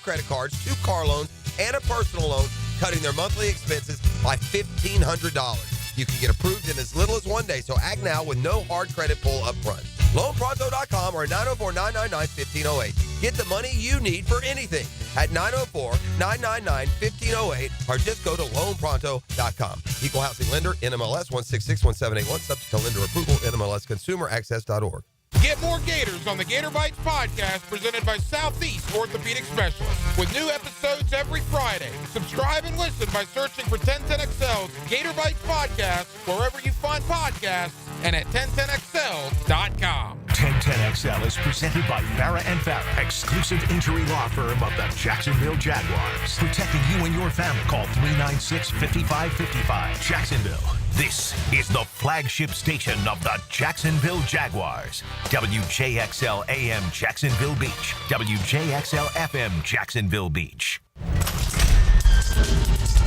credit cards, 2 car loans, and a personal loan, cutting their monthly expenses by $1,500. You can get approved in as little as 1 day, so act now with no hard credit pull up front. LoanPronto.com or 904-999-1508. Get the money you need for anything at 904-999-1508 or just go to LoanPronto.com. Equal Housing Lender, NMLS 1661781, subject to lender approval, NMLSConsumerAccess.org. Get more Gators on the Gator Bites podcast presented by Southeast Orthopedic Specialists with new episodes every Friday. Subscribe and listen by searching for 1010XL's Gator Bites podcast wherever you find podcasts and at 1010XL.com. 1010XL is presented by Farah & Farah, exclusive injury law firm of the Jacksonville Jaguars. Protecting you and your family. Call 396-5555. Jacksonville. This is the flagship station of the Jacksonville Jaguars. WJXL AM Jacksonville Beach. WJXL FM Jacksonville Beach.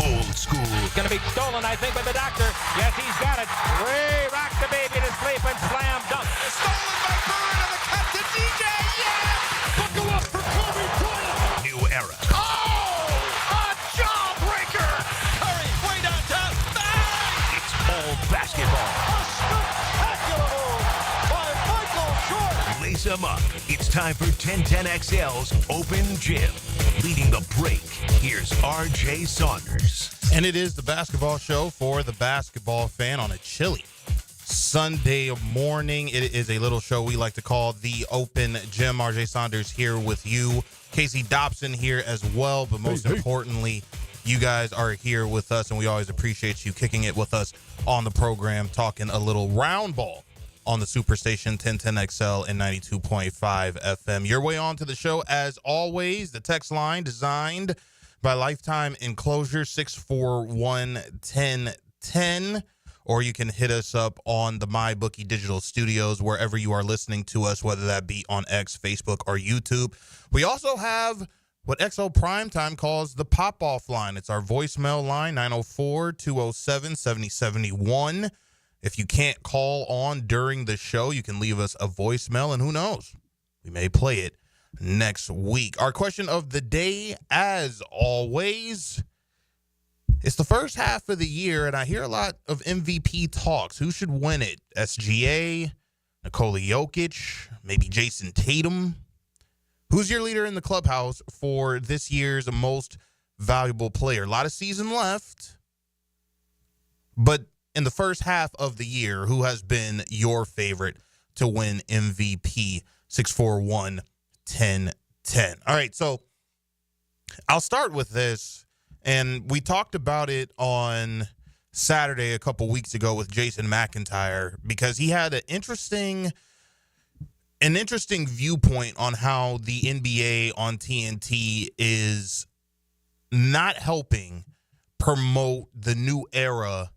Old school. Going to be stolen, I think, by the doctor. Yes, he's got it. Ray rocked the baby to sleep and slam dunk. Stolen by Bird and the cut to DJ. Yes! Buckle up for Kobe Bryant. New era. Oh! A jawbreaker! Curry way down top. Bang! It's all basketball. A spectacular move by Michael Jordan. Lace them up. It's time for 1010XL's Open Gym. Leading the break, here's R.J. Saunders. And it is the basketball show for the basketball fan on a chilly Sunday morning. It is a little show we like to call the Open Gym. R.J. Saunders here with you. Casey Dobson here as well. But most importantly, you guys are here with us, and we always appreciate you kicking it with us on the program, talking a little round ball on the Superstation 1010XL and 92.5 FM. Your way on to the show, as always, the text line designed by Lifetime Enclosure, 641-1010, or you can hit us up on the MyBookie Digital Studios, wherever you are listening to us, whether that be on X, Facebook, or YouTube. We also have what XO Primetime calls the pop-off line. It's our voicemail line, 904-207-7071. If you can't call on during the show, you can leave us a voicemail, and who knows, we may play it next week. Our question of the day, as always, it's the first half of the year, and I hear a lot of MVP talks. Who should win it? SGA, Nikola Jokic, maybe Jason Tatum? Who's your leader in the clubhouse for this year's most valuable player? A lot of season left, but in the first half of the year, who has been your favorite to win MVP? 641-1010. All right, so I'll start with this, and we talked about it on Saturday a couple weeks ago with Jason McIntyre, because he had an interesting viewpoint on how the NBA on TNT is not helping promote the new era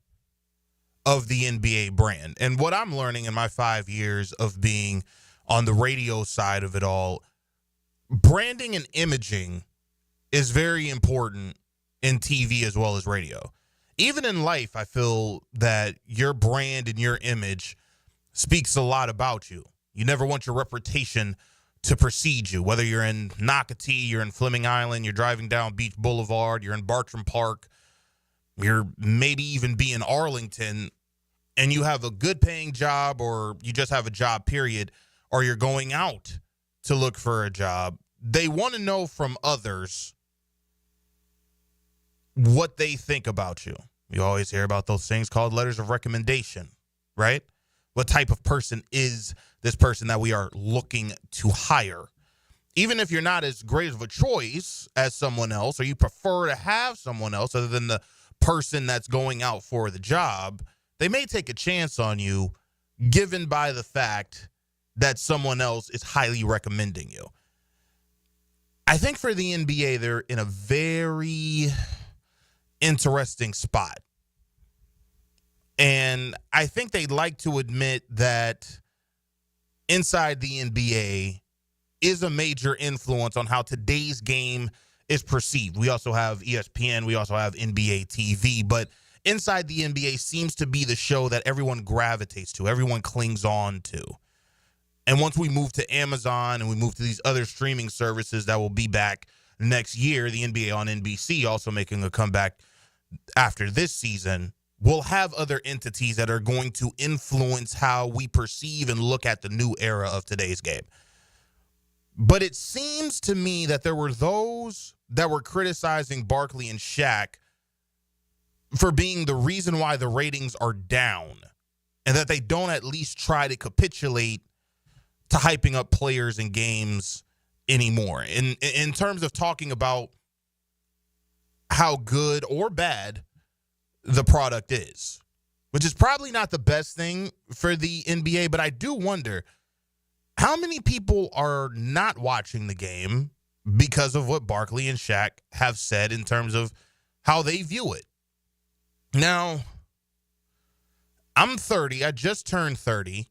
of the NBA brand. And what I'm learning in my 5 years of being on the radio side of it all, branding and imaging is very important in TV as well as radio. Even in life, I feel that your brand and your image speaks a lot about you. You never want your reputation to precede you, whether you're in Nocatee, you're in Fleming Island, you're driving down Beach Boulevard, you're in Bartram Park, you're maybe even be in Arlington, and you have a good paying job, or you just have a job, period, or you're going out to look for a job. They want to know from others what they think about you. You always hear about those things called letters of recommendation, right? What type of person is this person that we are looking to hire? Even if you're not as great of a choice as someone else, or you prefer to have someone else other than the person that's going out for the job, they may take a chance on you given by the fact that someone else is highly recommending you. I think for the NBA, they're in a very interesting spot. And I think they'd like to admit that inside the NBA is a major influence on how today's game is perceived. We also have ESPN. We also have NBA TV. But inside the NBA seems to be the show that everyone gravitates to, everyone clings on to. And once we move to Amazon and we move to these other streaming services that will be back next year. The NBA on NBC also making a comeback after this season. We'll have other entities that are going to influence how we perceive and look at the new era of today's game. But it seems to me that there were those that were criticizing Barkley and Shaq for being the reason why the ratings are down, and that they don't at least try to capitulate to hyping up players and games anymore. In terms of talking about how good or bad the product is, which is probably not the best thing for the NBA, but I do wonder how many people are not watching the game because of what Barkley and Shaq have said in terms of how they view it. Now, I'm 30. I just turned 30.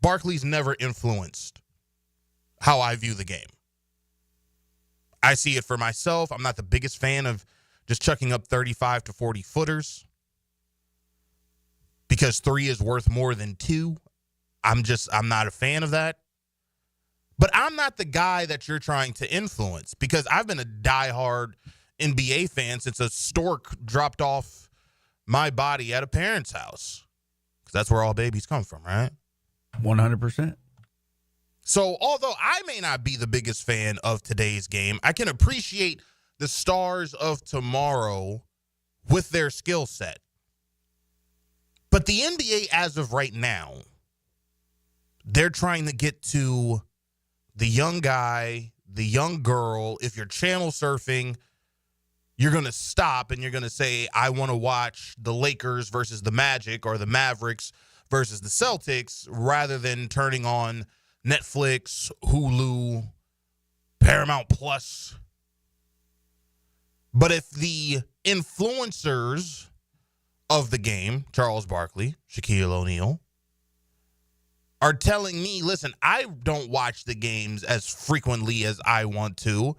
Barkley's never influenced how I view the game. I see it for myself. I'm not the biggest fan of just chucking up 35 to 40 footers because 3 is worth more than 2. I'm not a fan of that. But I'm not the guy that you're trying to influence, because I've been a diehard NBA fan since a stork dropped off my body at a parent's house. Because that's where all babies come from, right? 100%. So although I may not be the biggest fan of today's game, I can appreciate the stars of tomorrow with their skill set. But the NBA, as of right now, they're trying to get to the young guy, the young girl. If you're channel surfing, you're going to stop and you're going to say, I want to watch the Lakers versus the Magic or the Mavericks versus the Celtics, rather than turning on Netflix, Hulu, Paramount Plus. But if the influencers of the game, Charles Barkley, Shaquille O'Neal, are telling me, listen, I don't watch the games as frequently as I want to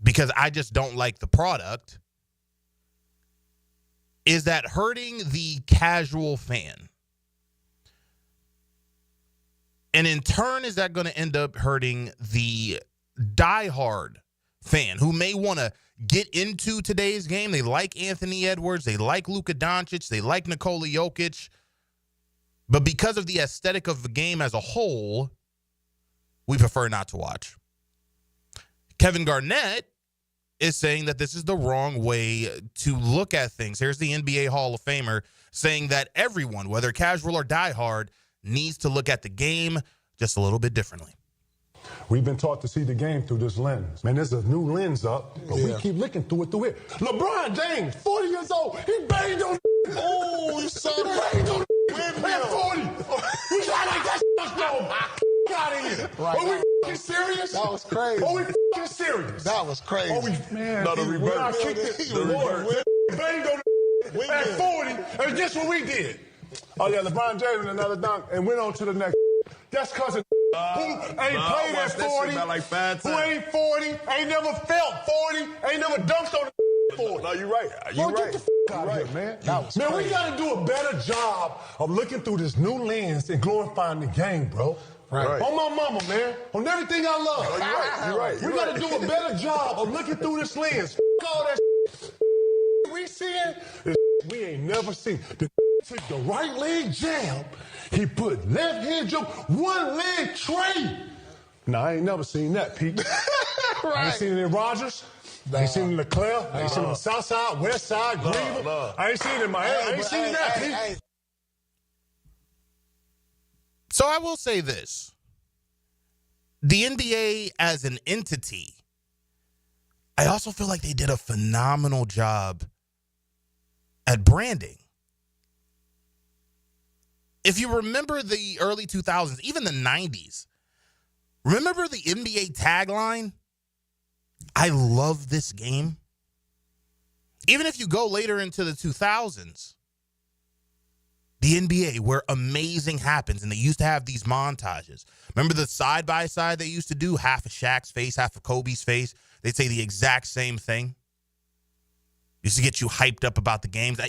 because I just don't like the product, is that hurting the casual fan? And in turn, is that going to end up hurting the diehard fan who may want to get into today's game? They like Anthony Edwards. They like Luka Doncic. They like Nikola Jokic. But because of the aesthetic of the game as a whole, we prefer not to watch. Kevin Garnett is saying that this is the wrong way to look at things. Here's the NBA Hall of Famer saying that everyone, whether casual or diehard, needs to look at the game just a little bit differently. We've been taught to see the game through this lens. Man, there's a new lens up, but we keep looking through it. LeBron James, 40 years old, he banged on. Oh, you saw that? He banged on. At 40. You try like that shit, out of here. Right. Are we fucking serious? That was crazy. Are we fucking serious? That was crazy. Are we, man, no, the reverse. When I kicked it, the reverse. Banged on at 40, and guess what we did? Oh, yeah, LeBron James and another dunk, and went on to the next. That's because of who ain't played at 40, like who ain't 40, ain't never felt 40, ain't never dunked on the 40. No, you're right. You're right. Get the out of here, man. Man, we got to do a better job of looking through this new lens and glorifying the game, bro. Right. On my mama, man. On everything I love. Oh, you're right. We got to do a better job of looking through this lens. All that we seeing, we ain't never seen. The took the right leg jab. He put left hand jump, one leg trade. Nah, I ain't never seen that, Pete. Right. I ain't seen it in Rogers. I ain't seen it in Leclerc. I ain't seen it on the South Side, West Side, Greenville. I ain't seen it in Miami. I ain't seen that, Pete. So I will say this. The NBA as an entity, I also feel like they did a phenomenal job at branding. If you remember the early 2000s, even the 90s, remember the NBA tagline? I love this game. Even if you go later into the 2000s, the NBA, where amazing happens, and they used to have these montages. Remember the side-by-side they used to do? Half of Shaq's face, half of Kobe's face. They'd say the exact same thing. Used to get you hyped up about the games.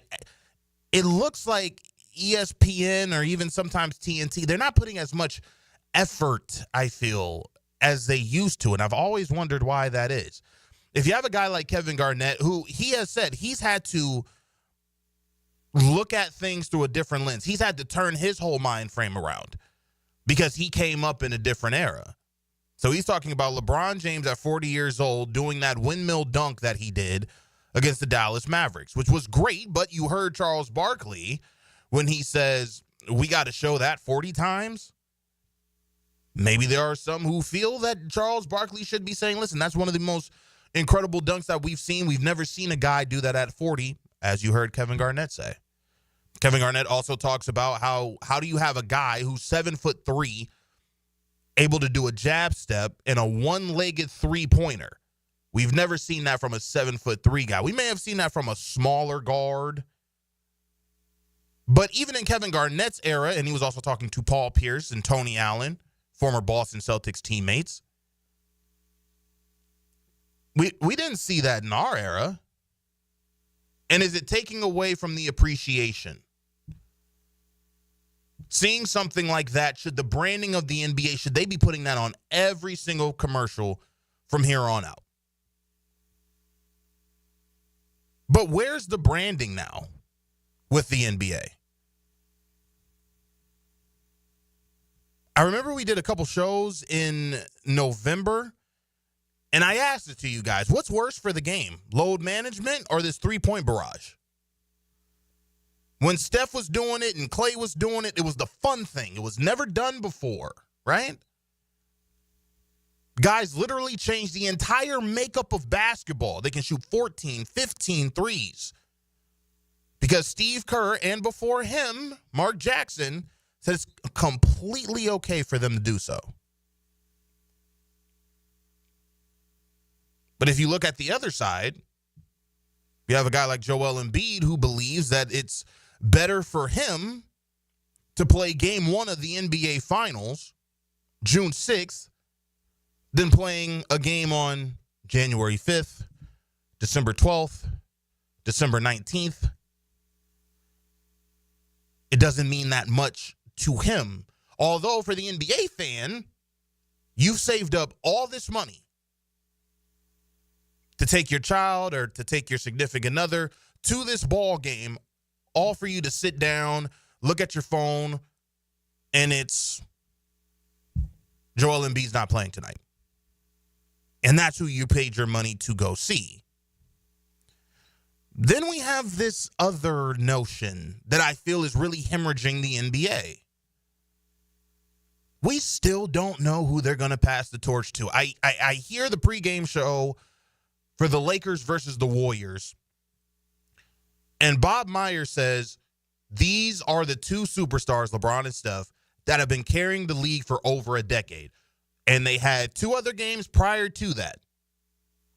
It looks like ESPN or even sometimes TNT, they're not putting as much effort, I feel, as they used to. And I've always wondered why that is. if you have a guy like Kevin Garnett, who he has said he's had to look at things through a different lens. He's had to turn his whole mind frame around because he came up in a different era. So he's talking about LeBron James at 40 years old doing that windmill dunk that he did against the Dallas Mavericks, which was great, but you heard Charles Barkley when he says, we got to show that 40 times. Maybe there are some who feel that Charles Barkley should be saying, listen, that's one of the most incredible dunks that we've seen. We've never seen a guy do that at 40, as you heard Kevin Garnett say. Kevin Garnett also talks about how do you have a guy who's 7'3", able to do a jab step and a one-legged three-pointer. We've never seen that from a 7'3" guy. We may have seen that from a smaller guard. But even in Kevin Garnett's era, and he was also talking to Paul Pierce and Tony Allen, former Boston Celtics teammates, we didn't see that in our era. And is it taking away from the appreciation? Seeing something like that, should the branding of the NBA, should they be putting that on every single commercial from here on out? But where's the branding now with the NBA? I remember we did a couple shows in November, and I asked it to you guys, what's worse for the game, load management or this three-point barrage? When Steph was doing it and Clay was doing it, it was the fun thing. It was never done before, right? Guys literally changed the entire makeup of basketball. They can shoot 14, 15 threes. Because Steve Kerr and before him, Mark Jackson, said it's completely okay for them to do so. But if you look at the other side, you have a guy like Joel Embiid who believes that it's better for him to play game one of the NBA Finals, June 6th, than playing a game on January 5th, December 12th, December 19th. It doesn't mean that much to him. Although for the NBA fan, you've saved up all this money to take your child or to take your significant other to this ball game, all for you to sit down, look at your phone, and it's Joel Embiid's not playing tonight. And that's who you paid your money to go see. Then we have this other notion that I feel is really hemorrhaging the NBA. We still don't know who they're going to pass the torch to. I hear the pregame show for the Lakers versus the Warriors, and Bob Myers says these are the two superstars, LeBron and Steph, that have been carrying the league for over a decade. And they had two other games prior to that.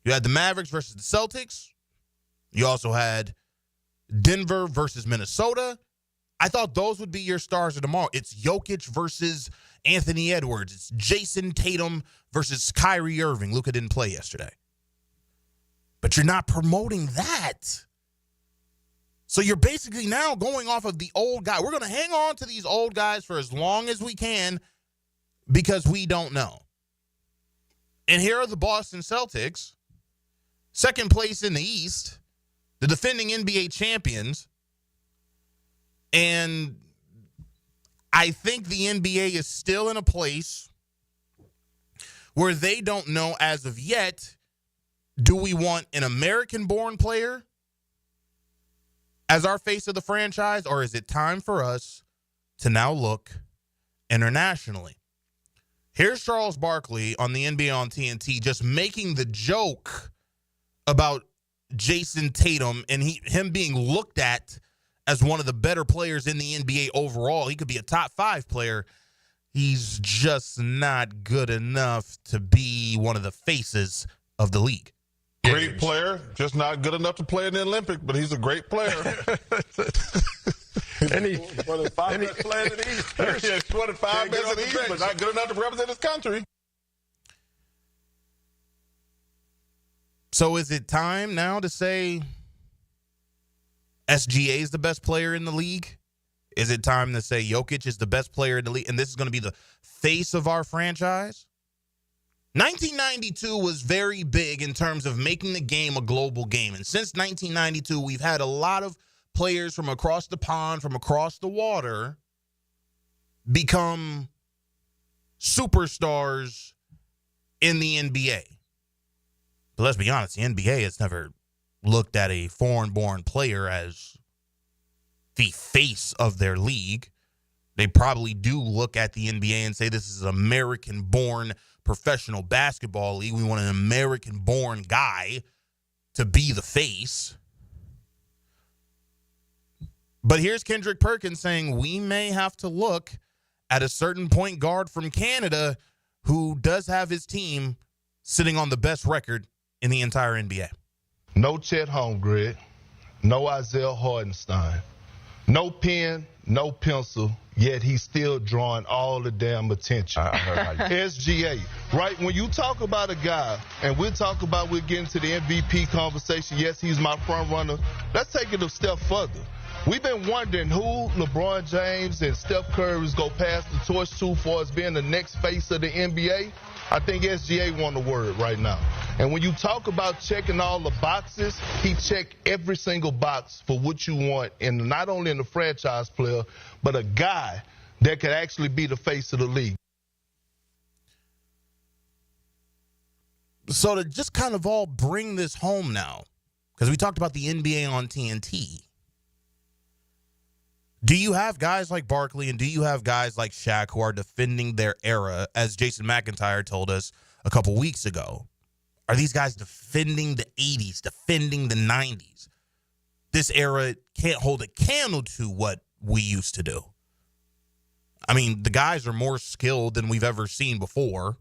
You had the Mavericks versus the Celtics. You also had Denver versus Minnesota. I thought those would be your stars of tomorrow. It's Jokic versus Anthony Edwards. It's Jason Tatum versus Kyrie Irving. Luka didn't play yesterday. But you're not promoting that. So you're basically now going off of the old guy. We're going to hang on to these old guys for as long as we can because we don't know. And here are the Boston Celtics, second place in the East, the defending NBA champions. And I think the NBA is still in a place where they don't know as of yet, do we want an American-born player as our face of the franchise, or is it time for us to now look internationally? Here's Charles Barkley on the NBA on TNT just making the joke about Jason Tatum and him being looked at as one of the better players in the NBA overall. He could be a top 5 player. He's just not good enough to be one of the faces of the league. Great player, just not good enough to play in the Olympics, but he's a great player. And he's one of the 5 best players in the East. Yeah, he's one of the 5 best in the East, but not good enough to represent his country. So is it time now to say SGA is the best player in the league? Is it time to say Jokic is the best player in the league and this is going to be the face of our franchise? 1992 was very big in terms of making the game a global game. And since 1992, we've had a lot of players from across the pond, from across the water, become superstars in the NBA. But let's be honest, the NBA has never looked at a foreign-born player as the face of their league. They probably do look at the NBA and say this is an American-born professional basketball league. We want an American-born guy to be the face. But here's Kendrick Perkins saying we may have to look at a certain point guard from Canada who does have his team sitting on the best record in the entire NBA. No Chet Holmgren, no Isaiah Hardenstein, no pen, no pencil, yet he's still drawing all the damn attention. I heard how you SGA, right? When you talk about a guy, and we're getting to the MVP conversation, yes, he's my front runner. Let's take it a step further. We've been wondering who LeBron James and Steph Curry is going to pass the torch to for as being the next face of the NBA. I think SGA won the word right now. And when you talk about checking all the boxes, he checked every single box for what you want, and not only in the franchise player, but a guy that could actually be the face of the league. So to just kind of all bring this home now, because we talked about the NBA on TNT, do you have guys like Barkley and do you have guys like Shaq who are defending their era, as Jason McIntyre told us a couple weeks ago? Are these guys defending the 80s, defending the 90s? This era can't hold a candle to what we used to do. I mean, the guys are more skilled than we've ever seen before.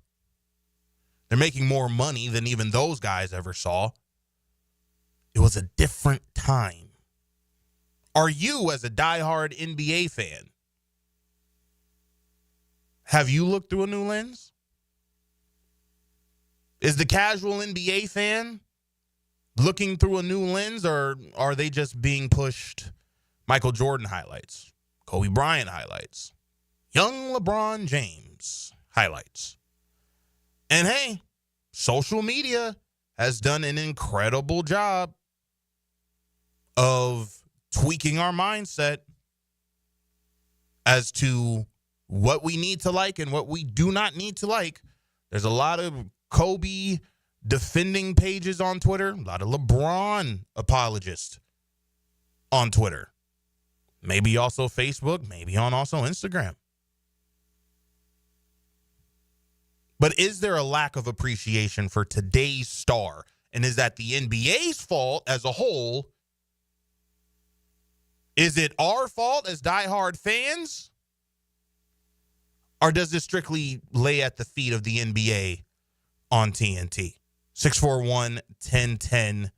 They're making more money than even those guys ever saw. It was a different time. Are you, as a diehard NBA fan, have you looked through a new lens? Is the casual NBA fan looking through a new lens, or are they just being pushed Michael Jordan highlights, Kobe Bryant highlights, young LeBron James highlights? And hey, social media has done an incredible job of tweaking our mindset as to what we need to like and what we do not need to like. There's a lot of Kobe defending pages on Twitter, a lot of LeBron apologists on Twitter. Maybe also Facebook, maybe on also Instagram. But is there a lack of appreciation for today's star? And is that the NBA's fault as a whole? Is it our fault as diehard fans? Or does this strictly lay at the feet of the NBA on TNT? 641-1010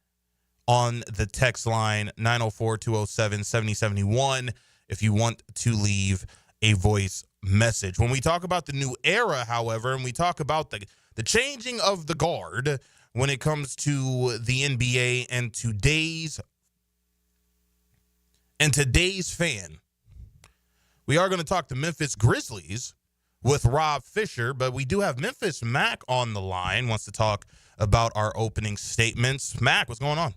on the text line, 904-207-7071, if you want to leave a voice message. When we talk about the new era, however, and we talk about the changing of the guard when it comes to the NBA and today's fan, we are going to talk to Memphis Grizzlies with Rob Fisher, but we do have Memphis Mac on the line, wants to talk about our opening statements. Mac, what's going on?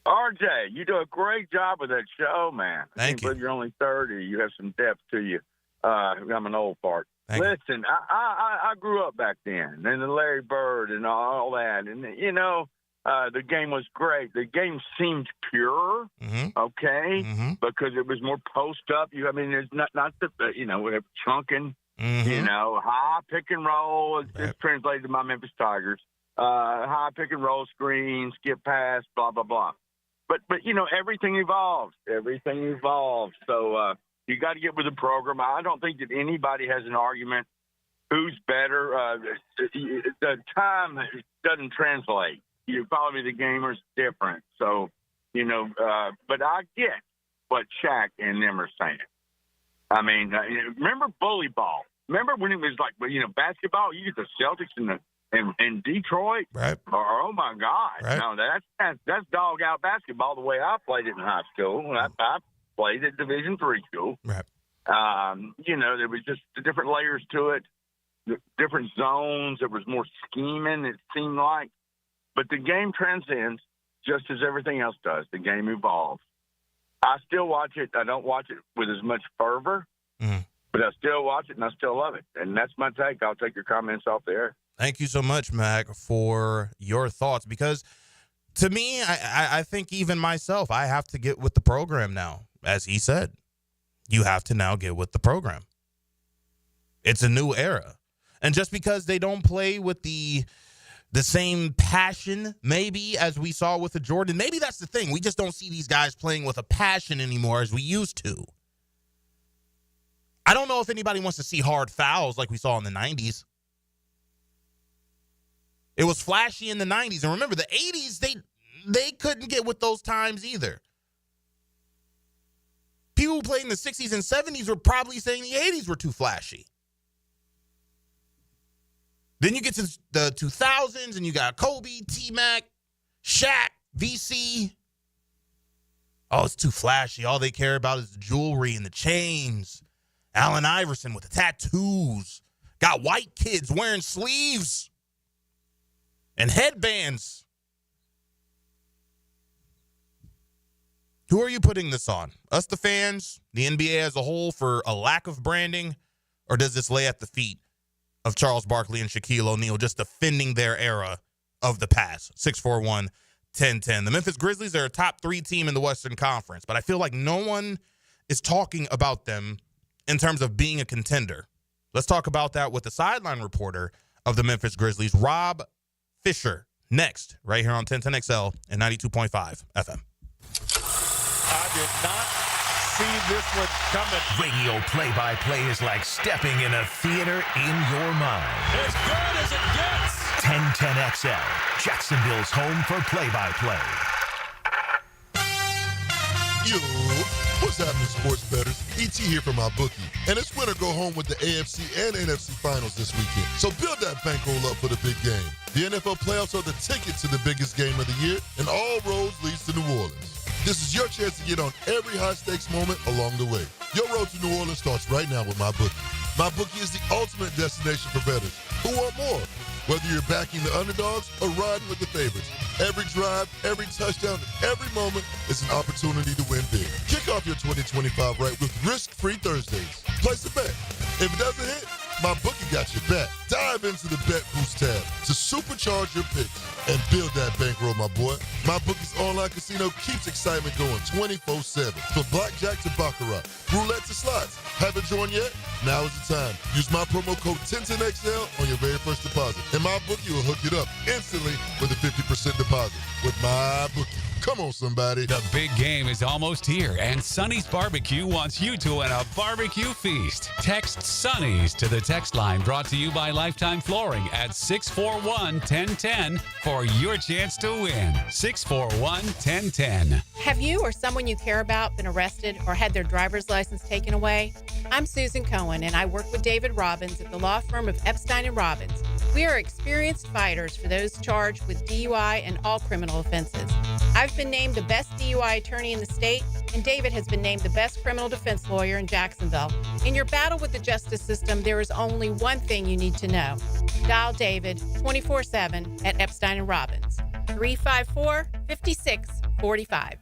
RJ, you do a great job with that show, man. Thank you. But you're only 30. You have some depth to you. I'm an old fart. Listen, I grew up back then, and the Larry Bird and all that. And, you know, the game was great. The game seemed pure, because it was more post up. There's not the, we have chunking, high pick and roll. It's translated to my Memphis Tigers. High pick and roll screen, skip pass, blah, blah, blah. But everything evolves. So you got to get with the program. I don't think that anybody has an argument who's better. The time doesn't translate. You follow me, the gamer's different. So, but I get what Shaq and them are saying. I mean, remember bully ball? Remember when it was like, basketball? You get the Celtics in Detroit? Right. Oh, my God. Right. No, that's dog-out basketball the way I played it in high school. I played at Division III school. Right. There was just different layers to it. different zones. There was more scheming, it seemed like. But the game transcends just as everything else does. The game evolves. I still watch it. I don't watch it with as much fervor, but I still watch it, and I still love it. And that's my take. I'll take your comments off the air. Thank you so much, Mac, for your thoughts. Because to me, I think even myself, I have to get with the program now. As he said, you have to now get with the program. It's a new era. And just because they don't play with the same passion, maybe, as we saw with the Jordan, maybe that's the thing. We just don't see these guys playing with a passion anymore as we used to. I don't know if anybody wants to see hard fouls like we saw in the 90s. It was flashy in the 90s. And remember, the 80s, they couldn't get with those times either. People who played in the 60s and 70s were probably saying the 80s were too flashy. Then you get to the 2000s, and you got Kobe, T-Mac, Shaq, VC. Oh, it's too flashy. All they care about is the jewelry and the chains. Allen Iverson with the tattoos. Got white kids wearing sleeves and headbands. Who are you putting this on? Us, the fans, the NBA as a whole, for a lack of branding? Or does this lay at the feet of Charles Barkley and Shaquille O'Neal, just defending their era of the past? 641-1010. The Memphis Grizzlies are a top 3 team in the Western Conference, but I feel like no one is talking about them in terms of being a contender. Let's talk about that with the sideline reporter of the Memphis Grizzlies, Rob Fisher, next, right here on 1010XL and 92.5 FM. I did not see this one coming. Radio play-by-play is like stepping in a theater in your mind. As good as it gets. 1010XL, Jacksonville's home for play-by-play. Yo, what's happening, sports bettors? ET here for my bookie. And it's winner go home with the AFC and NFC finals this weekend. So build that bankroll up for the big game. The NFL playoffs are the ticket to the biggest game of the year, and all roads leads to New Orleans. This is your chance to get on every high-stakes moment along the way. Your road to New Orleans starts right now with MyBookie. MyBookie is the ultimate destination for bettors who want more. Whether you're backing the underdogs or riding with the favorites, every drive, every touchdown, every moment is an opportunity to win big. Kick off your 2025 right with risk-free Thursdays. Place a bet. If it doesn't hit, MyBookie got your back. Dive into the Bet Boost tab to supercharge your picks and build that bankroll, my boy. MyBookie's online casino keeps excitement going 24/7. From blackjack to baccarat, roulette to slots. Haven't joined yet? Now is the time. Use my promo code 1010XL on your very first deposit, and MyBookie will hook it up instantly with a 50% deposit with MyBookie. Come on, somebody. The big game is almost here, and Sonny's Barbecue wants you to win a barbecue feast. Text Sonny's to the text line, brought to you by Lifetime Flooring, at 641-1010 for your chance to win. 641-1010. Have you or someone you care about been arrested or had their driver's license taken away? I'm Susan Cohen, and I work with David Robbins at the law firm of Epstein & Robbins. We are experienced fighters for those charged with DUI and all criminal offenses. I've been named the best DUI attorney in the state, and David has been named the best criminal defense lawyer in Jacksonville. In your battle with the justice system, there is only one thing you need to know. Dial David 24/7 at Epstein & Robbins, 354-5645.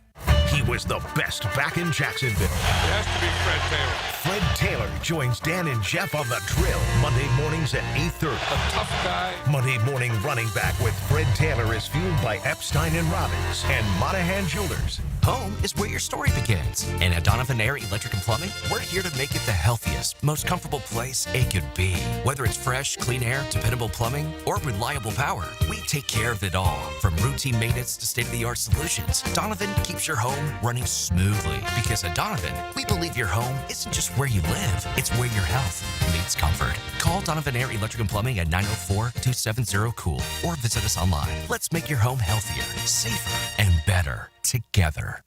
He was the best back in Jacksonville. It has to be Fred Taylor. Fred Taylor joins Dan and Jeff on The Drill, Monday mornings at 8:30. A tough guy. Monday morning running back with Fred Taylor is fueled by Epstein & Robbins and Monahan Jewelers. Home is where your story begins. And at Donovan Air Electric and Plumbing, we're here to make it the healthiest, most comfortable place it could be. Whether it's fresh, clean air, dependable plumbing, or reliable power, we take care of it all. From routine maintenance to state-of-the-art solutions, Donovan keeps your home running smoothly. Because at Donovan, we believe your home isn't just where you live, it's where your health meets comfort. Call Donovan Air Electric and Plumbing at 904-270-COOL or visit us online. Let's make your home healthier, safer, and better together.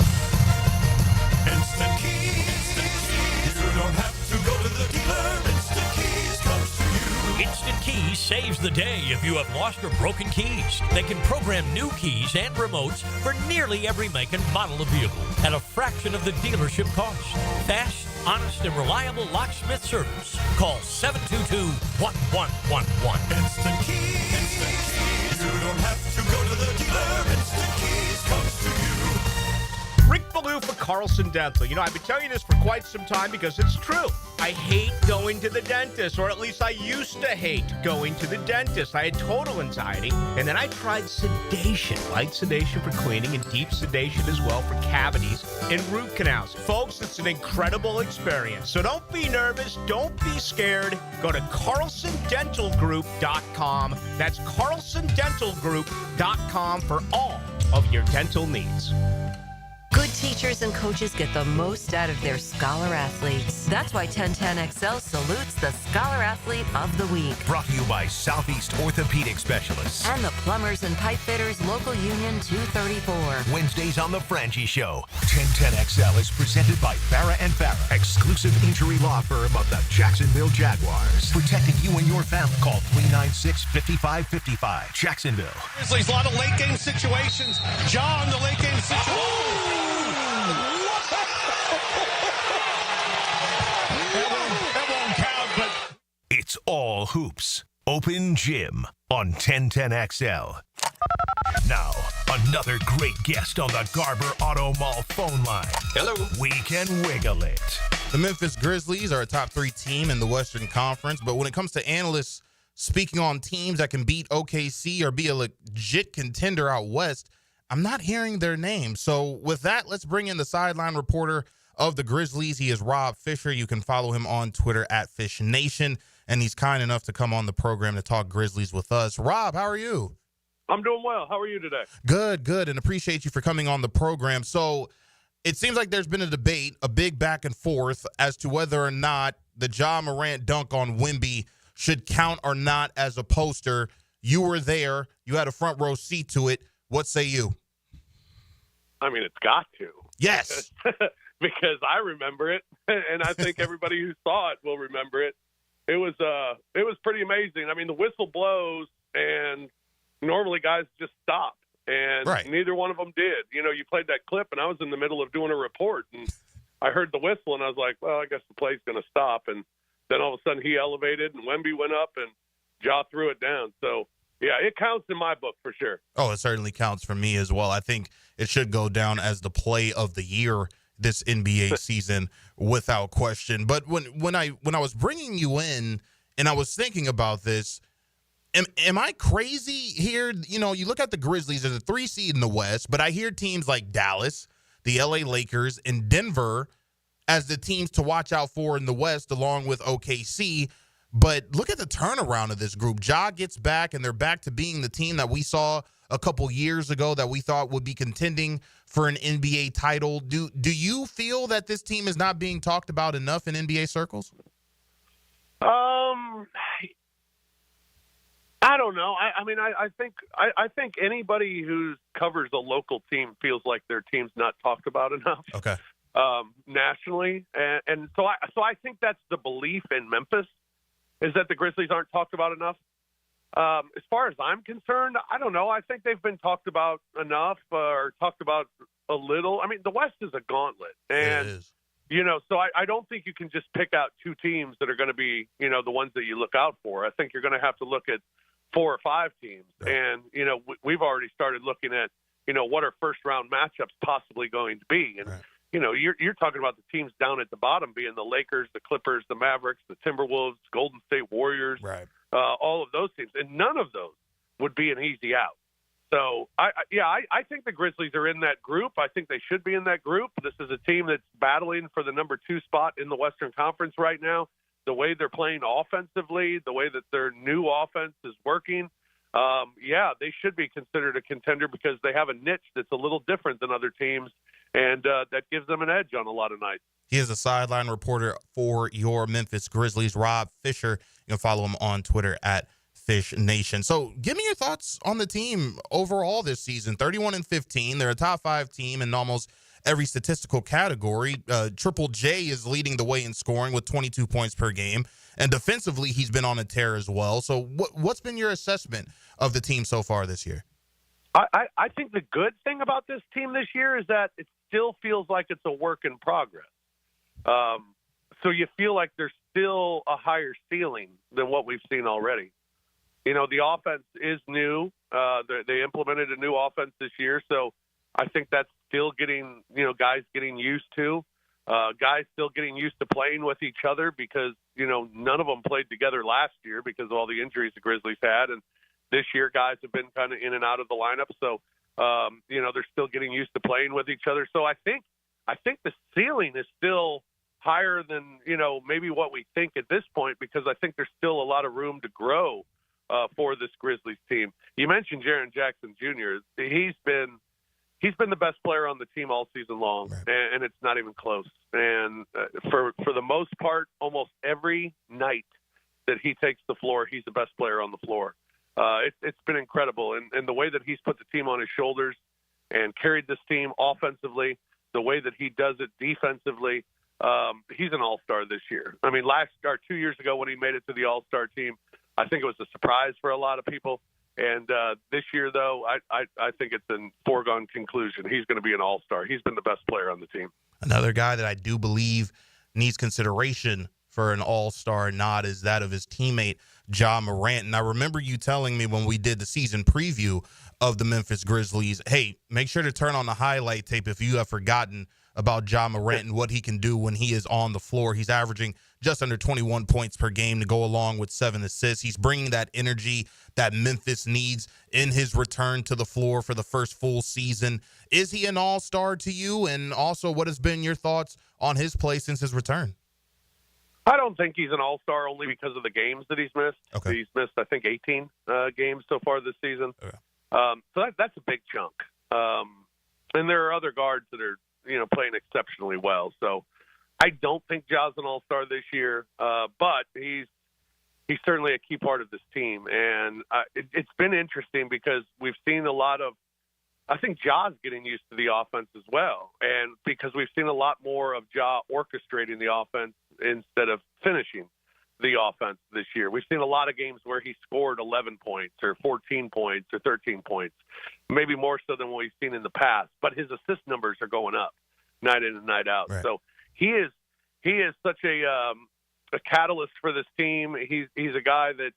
Instant Keys. You don't have to go to the dealer. Instant Keys comes to you. Instant Keys saves the day if you have lost or broken keys. They can program new keys and remotes for nearly every make and model of vehicle at a fraction of the dealership cost. Fast, honest and reliable locksmith service. Call 722-1111. Instant Keys. Instant Keys. You don't have to go to the dealer. Instant Keys comes to you. Rick Ballou for Carlson Dental. You know, I've been telling you this for quite some time because it's true. I hate going to the dentist, or at least I used to hate going to the dentist. I had total anxiety, and then I tried sedation, light sedation for cleaning and deep sedation as well for cavities and root canals. Folks, it's an incredible experience. So don't be nervous. Don't be scared. Go to carlsondentalgroup.com. That's carlsondentalgroup.com for all of your dental needs. Good teachers and coaches get the most out of their Scholar Athletes. That's why 1010XL salutes the Scholar Athlete of the Week. Brought to you by Southeast Orthopedic Specialists. And the Plumbers and Pipe Fitters Local Union 234. Wednesdays on The Franchi Show. 1010XL is presented by Farrah & Farrah, exclusive injury law firm of the Jacksonville Jaguars. Protecting you and your family. Call 396-5555. Jacksonville. Grizzlies, a lot of late game situations. John, the late game situation. That won't count, but It's all hoops. Open gym on 1010XL. Now, another great guest on the Garber Auto Mall phone line. Hello. We can wiggle it. The Memphis Grizzlies are a top 3 team in the Western Conference, but when it comes to analysts speaking on teams that can beat OKC or be a legit contender out west, I'm not hearing their names. So with that, let's bring in the sideline reporter of the Grizzlies. He is Rob Fisher. You can follow him on Twitter at FishNation, and he's kind enough to come on the program to talk Grizzlies with us. Rob, how are you? I'm doing well. How are you today? Good, and appreciate you for coming on the program. So it seems like there's been a debate, a big back and forth as to whether or not the Ja Morant dunk on Wemby should count or not as a poster. You were there. You had a front row seat to it. What say you? I mean, it's got to. Yes. Because I remember it, and I think everybody who saw it will remember it. It was pretty amazing. I mean, the whistle blows, and normally guys just stop, and neither one of them did. You know, you played that clip, and I was in the middle of doing a report, and I heard the whistle, and I was like, well, I guess the play's going to stop. And then all of a sudden he elevated, and Wemby went up, and Ja threw it down. So, yeah, it counts in my book for sure. Oh, it certainly counts for me as well. I think it should go down as the play of the year this NBA season without question. But when I was bringing you in and I was thinking about this, am I crazy here? You know, you look at the Grizzlies as a 3 seed in the West, but I hear teams like Dallas, the LA Lakers, and Denver as the teams to watch out for in the West, along with OKC. But look at the turnaround of this group. Ja gets back, and they're back to being the team that we saw a couple years ago that we thought would be contending for an NBA title. Do you feel that this team is not being talked about enough in NBA circles? I don't know. I mean, I think anybody who covers a local team feels like their team's not talked about enough. Okay. Nationally, and so I think that's the belief in Memphis, is that the Grizzlies aren't talked about enough. As far as I'm concerned, I don't know. I think they've been talked about enough, or talked about a little. I mean, the West is a gauntlet, and it is. You know, so I don't think you can just pick out 2 teams that are going to be, you know, the ones that you look out for. I think you're going to have to look at 4 or 5 teams, and you know, we've already started looking at, you know, what are first round matchups possibly going to be, and you know, you're talking about the teams down at the bottom being the Lakers, the Clippers, the Mavericks, the Timberwolves, Golden State Warriors, all of those teams, and none of those would be an easy out. So, I think the Grizzlies are in that group. I think they should be in that group. This is a team that's battling for the number 2 spot in the Western Conference right now. The way they're playing offensively, the way that their new offense is working, they should be considered a contender because they have a niche that's a little different than other teams, and that gives them an edge on a lot of nights. He is a sideline reporter for your Memphis Grizzlies, Rob Fisher. You can follow him on Twitter at FishNation. So give me your thoughts on the team overall this season. 31-15. They're a top 5 team in almost every statistical category. Triple J is leading the way in scoring with 22 points per game. And defensively, he's been on a tear as well. So what's been your assessment of the team so far this year? I think the good thing about this team this year is that it still feels like it's a work in progress. So you feel like there's still a higher ceiling than what we've seen already. The offense is new. They implemented a new offense this year, so I think that's still getting, guys getting used to. Guys still getting used to playing with each other because, none of them played together last year because of all the injuries the Grizzlies had. And this year guys have been kind of in and out of the lineup. So, they're still getting used to playing with each other. So I think the ceiling is still higher than, maybe what we think at this point, because I think there's still a lot of room to grow for this Grizzlies team. You mentioned Jaren Jackson Jr. He's been the best player on the team all season long, and it's not even close. And for the most part, almost every night that he takes the floor, he's the best player on the floor. It's been incredible. And the way that he's put the team on his shoulders and carried this team offensively, the way that he does it defensively, he's an all-star this year. I mean, 2 years ago when he made it to the all-star team, I think it was a surprise for a lot of people. And this year, though, I think it's a foregone conclusion. He's going to be an all-star. He's been the best player on the team. Another guy that I do believe needs consideration for an all-star nod is that of his teammate, Ja Morant. And I remember you telling me when we did the season preview of the Memphis Grizzlies, hey, make sure to turn on the highlight tape if you have forgotten about Ja Morant and what he can do when he is on the floor. He's averaging just under 21 points per game to go along with 7 assists. He's bringing that energy that Memphis needs in his return to the floor for the first full season. Is he an all-star to you? And also, what has been your thoughts on his play since his return? I don't think he's an all-star only because of the games that he's missed. Okay. He's missed, I think, 18 games so far this season. Okay. So that's a big chunk. And there are other guards that are, playing exceptionally well. So I don't think Ja's an all-star this year, but he's certainly a key part of this team. And it's been interesting because we've seen a lot of, I think Ja's getting used to the offense as well. And because we've seen a lot more of Ja orchestrating the offense instead of finishing the offense this year. We've seen a lot of games where he scored 11 points or 14 points or 13 points, maybe more so than what we've seen in the past. But his assist numbers are going up night in and night out. Right. So he is such a catalyst for this team. He's a guy that,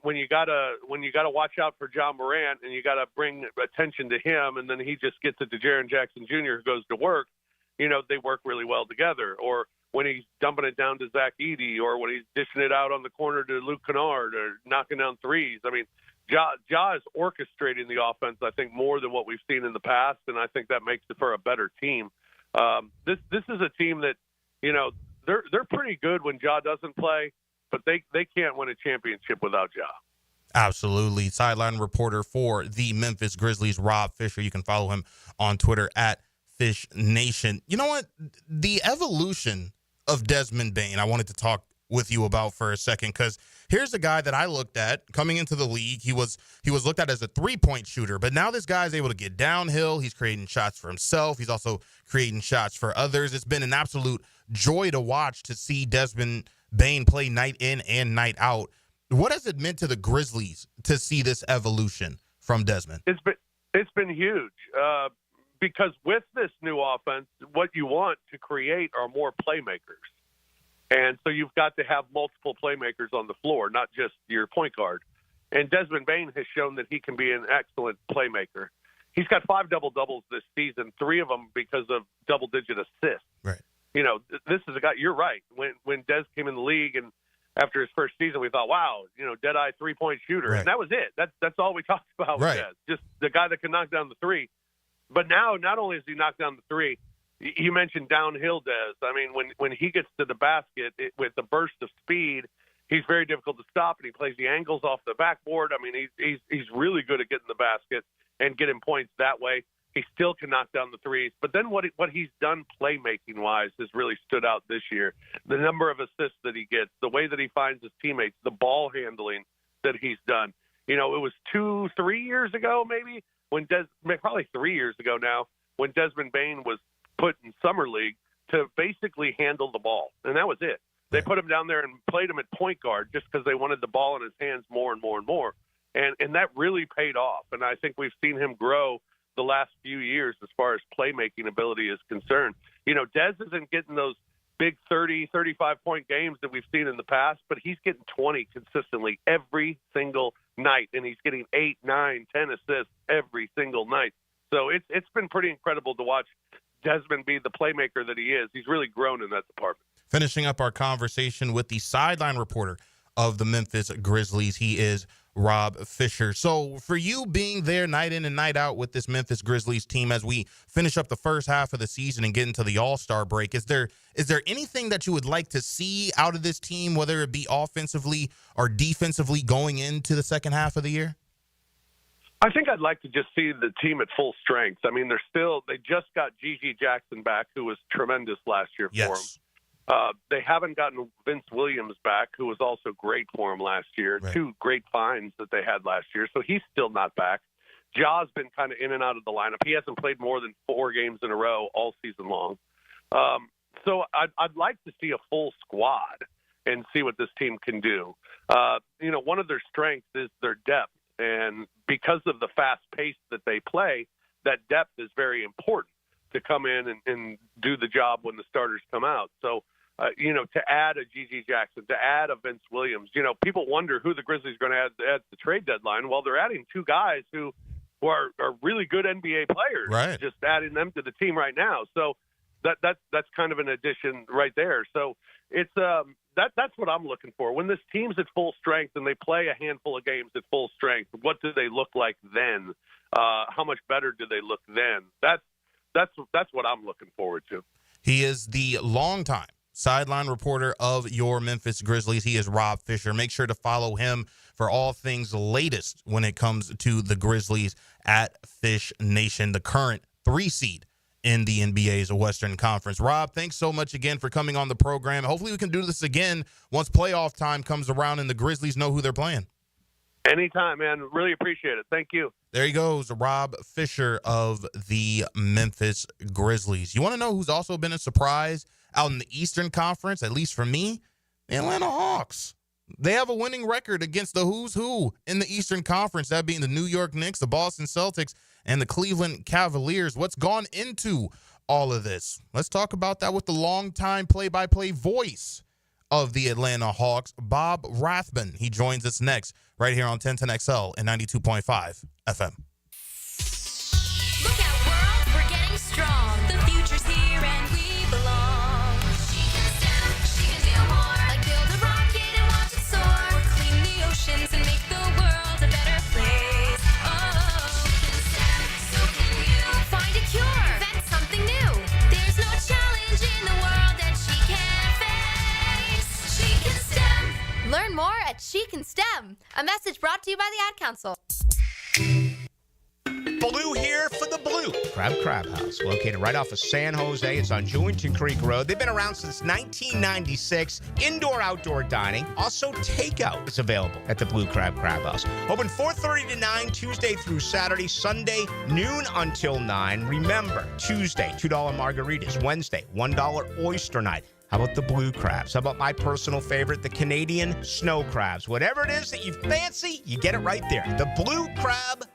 when you gotta watch out for Ja Morant and you gotta bring attention to him, and then he just gets it to Jaren Jackson Jr. who goes to work. They work really well together. Or when he's dumping it down to Zach Edey, or when he's dishing it out on the corner to Luke Kennard, or knocking down threes. I mean, Ja is orchestrating the offense, I think, more than what we've seen in the past, and I think that makes it for a better team. This is a team that, they're pretty good when Ja doesn't play, but they can't win a championship without Ja. Absolutely. Sideline reporter for the Memphis Grizzlies, Rob Fisher. You can follow him on Twitter at Fish Nation. You know what? The evolution of Desmond Bane, I wanted to talk with you about for a second, because here's a guy that I looked at coming into the league. He was looked at as a three-point shooter, but now this guy's able to get downhill. He's creating shots for himself. He's also creating shots for others. It's been an absolute joy to watch, to see Desmond Bane play night in and night out. What has it meant to the Grizzlies to see this evolution from Desmond? It's been huge. Because with this new offense, what you want to create are more playmakers. And so you've got to have multiple playmakers on the floor, not just your point guard. And Desmond Bane has shown that he can be an excellent playmaker. He's got 5 double-doubles this season, 3 of them because of double-digit assists. Right. This is a guy, you're right. When Des came in the league and after his first season, we thought, wow, dead-eye three-point shooter. Right. And that was it. That's all we talked about right. with Des. Just the guy that can knock down the three. But now, not only has he knocked down the three, you mentioned downhill Des. I mean, when he gets to the basket with the burst of speed, he's very difficult to stop, and he plays the angles off the backboard. I mean, he's really good at getting the basket and getting points that way. He still can knock down the threes. But then what he's done playmaking-wise has really stood out this year. The number of assists that he gets, the way that he finds his teammates, the ball handling that he's done. It was 2-3 years ago maybe, probably 3 years ago now, when Desmond Bane was put in summer league to basically handle the ball. And that was it. They put him down there and played him at point guard just because they wanted the ball in his hands more and more and more. And that really paid off. And I think we've seen him grow the last few years as far as playmaking ability is concerned. Des isn't getting those big 30, 35-point games that we've seen in the past, but he's getting 20 consistently every single night, and he's getting 8, 9, 10 assists every single night. So it's been pretty incredible to watch Desmond be the playmaker that he is. He's really grown in that department. Finishing up our conversation with the sideline reporter of the Memphis Grizzlies, he is Rob Fisher. So for you being there night in and night out with this Memphis Grizzlies team as we finish up the first half of the season and get into the All-Star break, is there anything that you would like to see out of this team, whether it be offensively or defensively, going into the second half of the year? I think I'd like to just see the team at full strength. I mean, they just got Gigi Jackson back, who was tremendous last year for him. They haven't gotten Vince Williams back, who was also great for him last year. Right. 2 great finds that they had last year. So he's still not back. Ja's been kind of in and out of the lineup. He hasn't played more than 4 games in a row all season long. So I'd like to see a full squad and see what this team can do. One of their strengths is their depth. And because of the fast pace that they play, that depth is very important to come in and do the job when the starters come out. So, to add a Gigi Jackson, to add a Vince Williams, people wonder who the Grizzlies are going to add at the trade deadline. Well, they're adding 2 guys who are really good NBA players, right? Just adding them to the team right now. So that's kind of an addition right there. So it's that's what I'm looking for. When this team's at full strength and they play a handful of games at full strength, what do they look like then? How much better do they look then? That's what I'm looking forward to. He is the longtime sideline reporter of your Memphis Grizzlies. He is Rob Fisher. Make sure to follow him for all things latest when it comes to the Grizzlies at Fish Nation, the current 3 seed in the NBA's Western Conference. Rob, thanks so much again for coming on the program. Hopefully we can do this again once playoff time comes around and the Grizzlies know who they're playing. Anytime, man. Really appreciate it. Thank you. There he goes, Rob Fisher of the Memphis Grizzlies. You want to know who's also been a surprise out in the Eastern Conference, at least for me? The Atlanta Hawks. They have a winning record against the who's who in the Eastern Conference, that being the New York Knicks, the Boston Celtics, and the Cleveland Cavaliers. What's gone into all of this? Let's talk about that with the longtime play-by-play voice of the Atlanta Hawks, Bob Rathbun. He joins us next right here on 1010XL and 92.5 FM. Look out, world, we're getting strong. The future's here and we belong. She can STEM, she can do more. Like build a rocket and watch it soar. Or clean the oceans and make the world a better place. Oh, she can STEM, so can you. Find a cure, invent something new. There's no challenge in the world that she can't face. She can STEM. Learn more at She Can STEM. A message brought to you by the Ad Council. Blue here for the Blue Crab House, located right off of San Jose. It's on Jewington Creek Road. They've been around since 1996. Indoor-outdoor dining. Also, takeout is available at the Blue Crab House. Open 4:30 to 9, Tuesday through Saturday. Sunday, noon until 9. Remember, Tuesday, $2 margaritas. Wednesday, $1 oyster night. How about the blue crabs? How about my personal favorite, the Canadian snow crabs? Whatever it is that you fancy, you get it right there. The Blue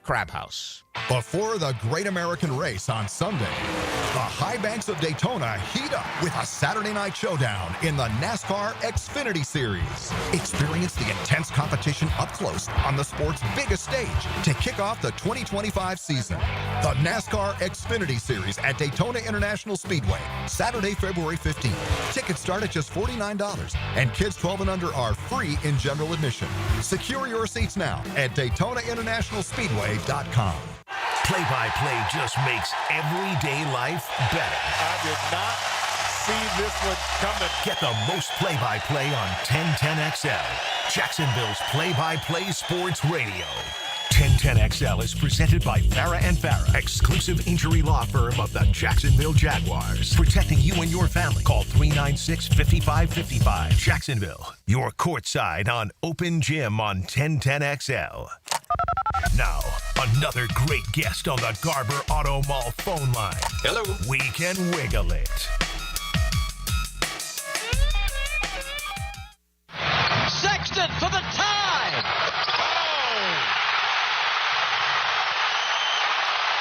Crab House. Before the Great American Race on Sunday, the high banks of Daytona heat up with a Saturday night showdown in the NASCAR Xfinity Series. Experience the intense competition up close on the sport's biggest stage to kick off the 2025 season. The NASCAR Xfinity Series at Daytona International Speedway, Saturday, February 15th. Tickets start at just $49, and kids 12 and under are free in general admission. Secure your seats now at DaytonaInternationalSpeedway.com. Play-by-play just makes everyday life better. I did not see this one coming. Get the most play-by-play on 1010XL, Jacksonville's play-by-play sports radio. 1010XL is presented by Farah & Farah, exclusive injury law firm of the Jacksonville Jaguars. Protecting you and your family. Call 396-5555. Jacksonville, your courtside on Open Gym on 1010XL. Now, another great guest on the Garber Auto Mall phone line. Hello. We can wiggle it. Sexton for the tie.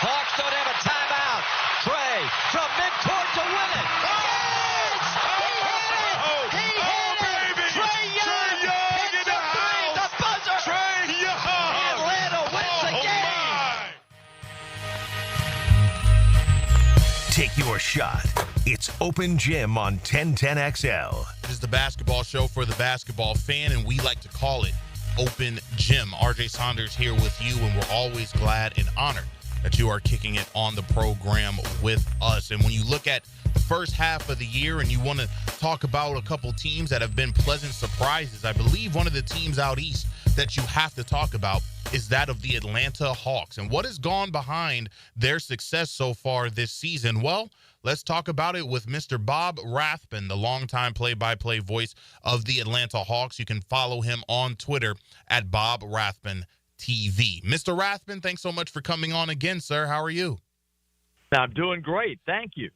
Hawks don't have a timeout. Trey from midcourt to win it. Yes! Take your shot. It's Open Gym on 1010XL. This is the basketball show for the basketball fan, and we like to call it Open Gym. RJ Saunders here with you, and we're always glad and honored that you are kicking it on the program with us. And when you look at the first half of the year and you want to talk about a couple teams that have been pleasant surprises, I believe one of the teams out east that you have to talk about is that of the Atlanta Hawks. And what has gone behind their success so far this season? Well, let's talk about it with Mr. Bob Rathbun, the longtime play-by-play voice of the Atlanta Hawks. You can follow him on Twitter at Bob Rathbun TV. Mr. Rathbun, thanks so much for coming on again, sir. How are you? I'm doing great. Thank you.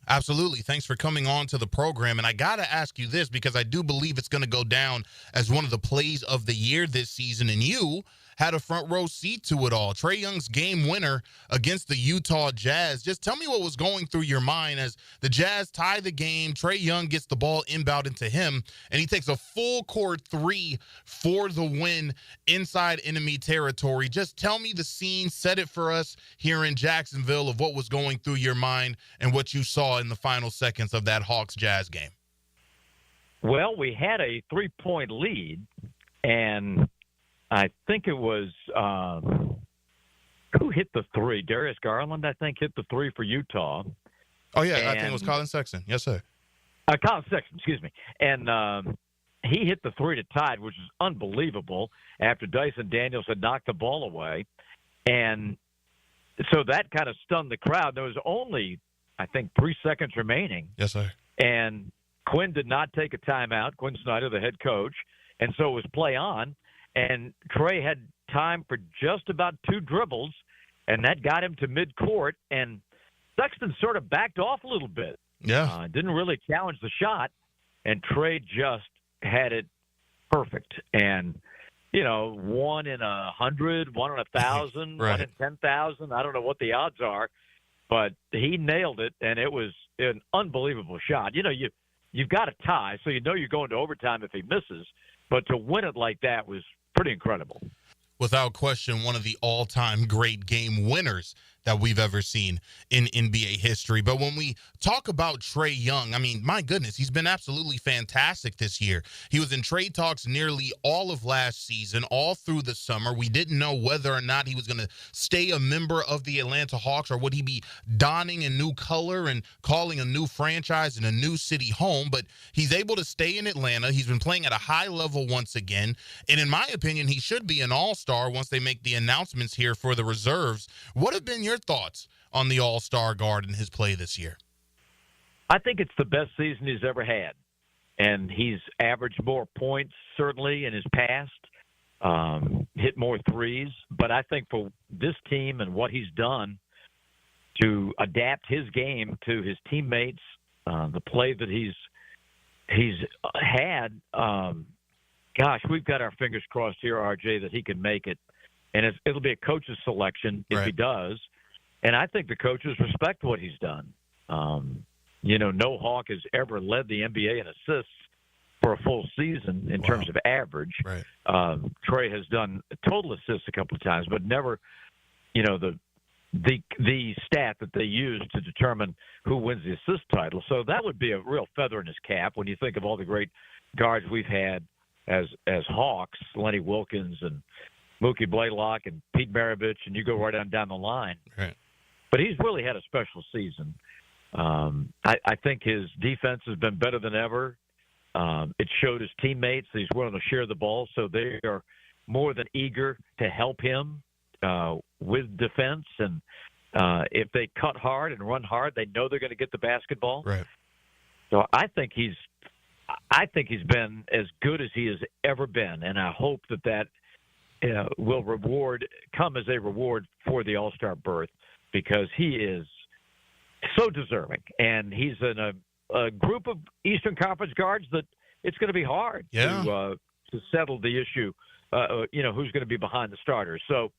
Absolutely. Thanks for coming on to the program. And I got to ask you this because I do believe it's going to go down as one of the plays of the year this season. And you had a front row seat to it all. Trae Young's game winner against the Utah Jazz. Just tell me what was going through your mind as the Jazz tie the game. Trae Young gets the ball inbound into him, and he takes a full court three for the win inside enemy territory. Just tell me the scene, set it for us here in Jacksonville of what was going through your mind and what you saw in the final seconds of that Hawks-Jazz game. Well, we had a 3-point lead, and I think it was who hit the three? Darius Garland, I think, hit the three for Utah. Oh, yeah, I think it was Colin Sexton. Yes, sir. Colin Sexton, excuse me. And he hit the three to tie it, which is unbelievable after Dyson Daniels had knocked the ball away. And so that kind of stunned the crowd. There was only, I think, 3 seconds remaining. Yes, sir. And Quinn did not take a timeout, Quinn Snyder, the head coach, and so it was play on. And Trae had time for just about 2 dribbles, and that got him to midcourt. And Sexton sort of backed off a little bit. Yeah. Didn't really challenge the shot, and Trae just had it perfect. And, 1 in 100, 1 in 1,000, Right. 1 in 10,000. I don't know what the odds are, but he nailed it, and it was an unbelievable shot. You've got a tie, so you're going to overtime if he misses. But to win it like that was pretty incredible. Without question, one of the all-time great game winners that we've ever seen in NBA history. But when we talk about Trae Young, I mean, my goodness, he's been absolutely fantastic this year. He was in trade talks nearly all of last season, all through the summer. We didn't know whether or not he was going to stay a member of the Atlanta Hawks or would he be donning a new color and calling a new franchise and a new city home. But he's able to stay in Atlanta. He's been playing at a high level once again. And in my opinion, he should be an all-star once they make the announcements here for the reserves. What have been your thoughts on the All-Star guard and his play this year? I think it's the best season he's ever had. And he's averaged more points, certainly, in his past, hit more threes. But I think for this team and what he's done to adapt his game to his teammates, the play that he's had, gosh, we've got our fingers crossed here, RJ, that he can make it. And it'll be a coach's selection if he does. And I think the coaches respect what he's done. No Hawk has ever led the NBA in assists for a full season in terms of average. Right. Trae has done total assists a couple of times, but never, the stat that they use to determine who wins the assist title. So that would be a real feather in his cap when you think of all the great guards we've had as Hawks, Lenny Wilkins and Mookie Blaylock and Pete Maravich, and you go right on down the line. Right. But he's really had a special season. I think his defense has been better than ever. It showed his teammates that he's willing to share the ball, so they are more than eager to help him with defense. And if they cut hard and run hard, they know they're going to get the basketball. Right. So I think he's been as good as he has ever been, and I hope that will come as a reward for the All-Star berth because he is so deserving, and he's in a group of Eastern Conference guards that it's going to be hard to settle the issue. Who's going to be behind the starters? So,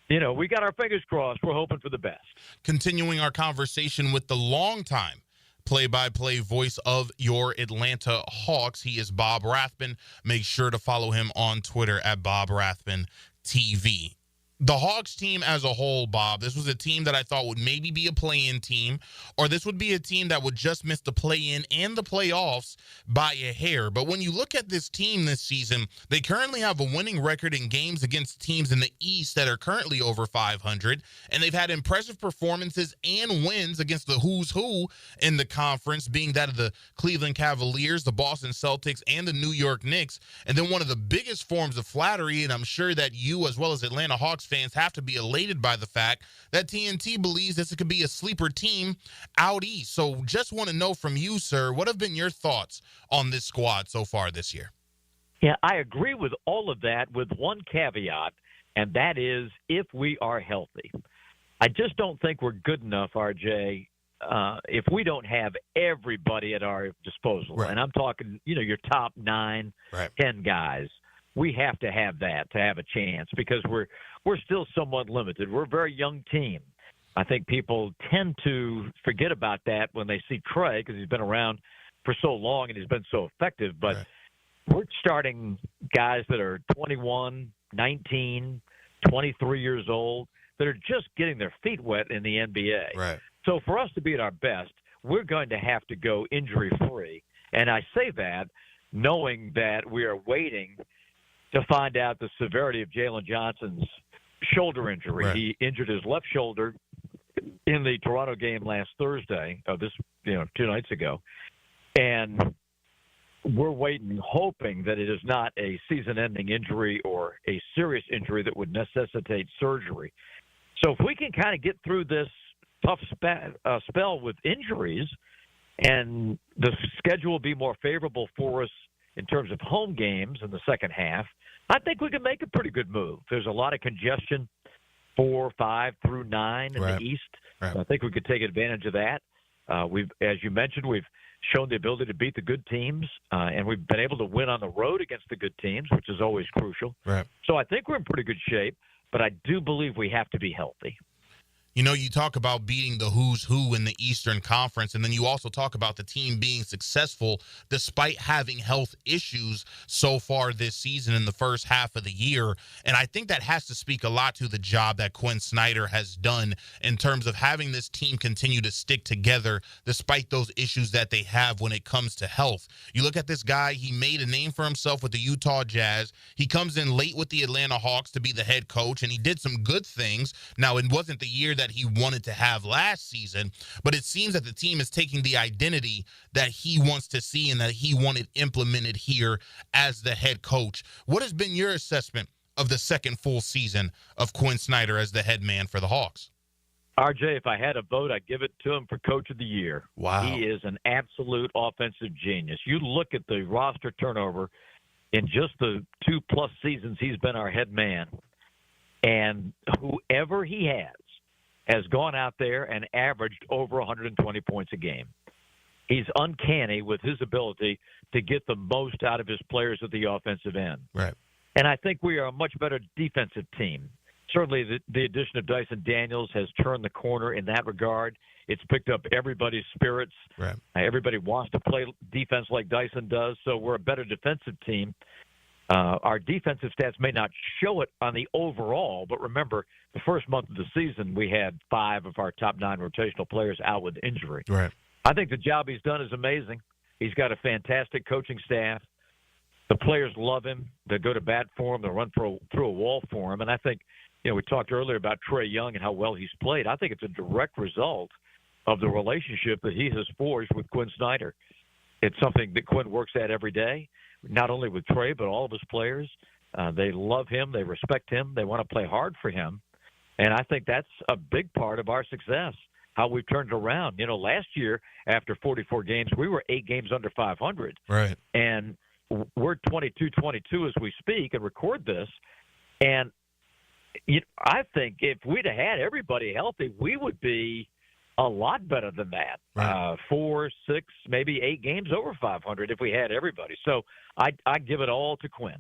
we got our fingers crossed. We're hoping for the best. Continuing our conversation with the longtime play-by-play voice of your Atlanta Hawks. He is Bob Rathbun. Make sure to follow him on Twitter at Bob Rathbun TV. The Hawks team as a whole, Bob, this was a team that I thought would maybe be a play-in team, or this would be a team that would just miss the play-in and the playoffs by a hair. But when you look at this team this season, they currently have a winning record in games against teams in the East that are currently over 500, and they've had impressive performances and wins against the who's who in the conference, being that of the Cleveland Cavaliers, the Boston Celtics, and the New York Knicks. And then one of the biggest forms of flattery, and I'm sure that you as well as Atlanta Hawks fans have to be elated by the fact that TNT believes this could be a sleeper team out east. So just want to know from you, sir, what have been your thoughts on this squad so far this year? Yeah, I agree with all of that with one caveat, and that is if we are healthy. I just don't think we're good enough, RJ, if we don't have everybody at our disposal. Right. And I'm talking, your top 9, 10 guys. We have to have that to have a chance because we're still somewhat limited. We're a very young team. I think people tend to forget about that when they see Trey because he's been around for so long and he's been so effective. But we're starting guys that are 21, 19, 23 years old that are just getting their feet wet in the NBA. Right. So for us to be at our best, we're going to have to go injury-free. And I say that knowing that we are waiting to find out the severity of Jalen Johnson's shoulder injury. Right. He injured his left shoulder in the Toronto game last Thursday, 2 nights ago. And we're waiting, hoping that it is not a season-ending injury or a serious injury that would necessitate surgery. So if we can kind of get through this tough spell with injuries and the schedule will be more favorable for us in terms of home games in the second half, I think we can make a pretty good move. There's a lot of congestion 4, 5 through 9 in the East. I think we could take advantage of that. As you mentioned, we've shown the ability to beat the good teams, and we've been able to win on the road against the good teams, which is always crucial. Right. So I think we're in pretty good shape, but I do believe we have to be healthy. You talk about beating the who's who in the Eastern Conference, and then you also talk about the team being successful despite having health issues so far this season in the first half of the year. And I think that has to speak a lot to the job that Quinn Snyder has done in terms of having this team continue to stick together despite those issues that they have when it comes to health. You look at this guy, he made a name for himself with the Utah Jazz. He comes in late with the Atlanta Hawks to be the head coach, and he did some good things. Now, it wasn't the year that he wanted to have last season, but it seems that the team is taking the identity that he wants to see and that he wanted implemented here as the head coach. What has been your assessment of the second full season of Quinn Snyder as the head man for the Hawks? RJ, if I had a vote, I'd give it to him for Coach of the Year. Wow. He is an absolute offensive genius. You look at the roster turnover in just the 2+ seasons he's been our head man, and whoever he has gone out there and averaged over 120 points a game. He's uncanny with his ability to get the most out of his players at the offensive end. Right. And I think we are a much better defensive team. Certainly the addition of Dyson Daniels has turned the corner in that regard. It's picked up everybody's spirits. Right. Everybody wants to play defense like Dyson does, so we're a better defensive team. Our defensive stats may not show it on the overall, but remember, the first month of the season, we had 5 of our top 9 rotational players out with injury. Right. I think the job he's done is amazing. He's got a fantastic coaching staff. The players love him. They go to bat for him. They run through a wall for him. And I think, we talked earlier about Trae Young and how well he's played. I think it's a direct result of the relationship that he has forged with Quinn Snyder. It's something that Quinn works at every day, not only with Trey, but all of his players. They love him. They respect him. They want to play hard for him. And I think that's a big part of our success, how we've turned it around. Last year, after 44 games, we were 8 games under 500. Right. And we're 22-22 as we speak and record this. And I think if we'd have had everybody healthy, we would be a lot better than that. Right. 4, 6, maybe 8 games over 500 if we had everybody. So I give it all to Quinn.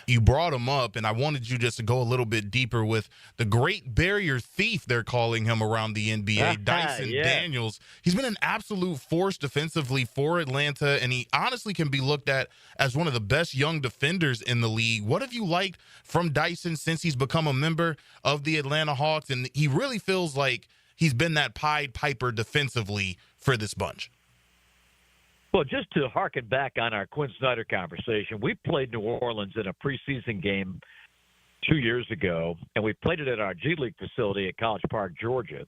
You brought him up, and I wanted you just to go a little bit deeper with the Great Barrier Thief, they're calling him around the NBA, Dyson Daniels. He's been an absolute force defensively for Atlanta, and he honestly can be looked at as one of the best young defenders in the league. What have you liked from Dyson since he's become a member of the Atlanta Hawks? And he really feels like he's been that Pied Piper defensively for this bunch. Well, just to harken back on our Quinn Snyder conversation, we played New Orleans in a preseason game 2 years ago, and we played it at our G League facility at College Park, Georgia.